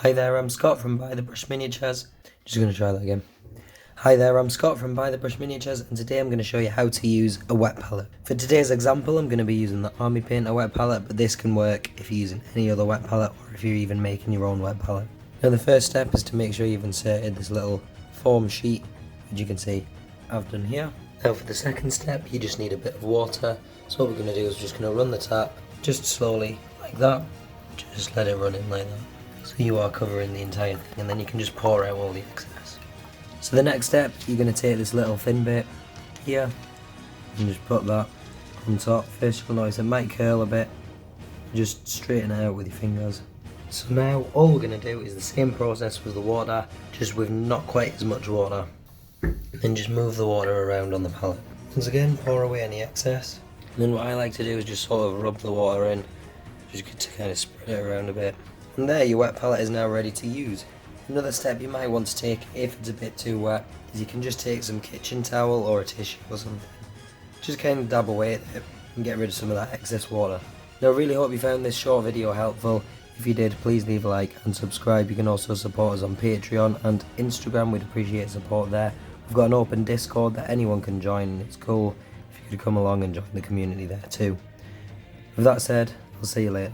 Hi there, I'm Scott from ByTheBrush Miniatures. Just going to try that again. Hi there, I'm Scott from ByTheBrush Miniatures, and today I'm going to show you how to use a wet palette. For today's example, I'm going to be using the Army Painter wet palette, but this can work if you're using any other wet palette or if you're even making your own wet palette. Now the first step is to make sure you've inserted this little foam sheet, which you can see I've done here. Now for the second step, you just need a bit of water. So what we're going to do is we're just going to run the tap just slowly like that. Just let it run in like that. So you are covering the entire thing, and then you can just pour out all the excess. So the next step, you're going to take this little thin bit here and just put that on top. First you'll notice it might curl a bit, just straighten it out with your fingers. So now all we're going to do is the same process with the water, just with not quite as much water. Then just move the water around on the palette. Once again, pour away any excess. And then what I like to do is just sort of rub the water in, just to kind of spread it around a bit. And there, your wet palette is now ready to use. Another step you might want to take if it's a bit too wet is you can just take some kitchen towel or a tissue or something. Just kind of dab away at it and get rid of some of that excess water. Now I really hope you found this short video helpful. If you did, please leave a like and subscribe. You can also support us on Patreon and Instagram, we'd appreciate support there. We've got an open Discord that anyone can join, and it's cool if you could come along and join the community there too. With that said, I'll see you later.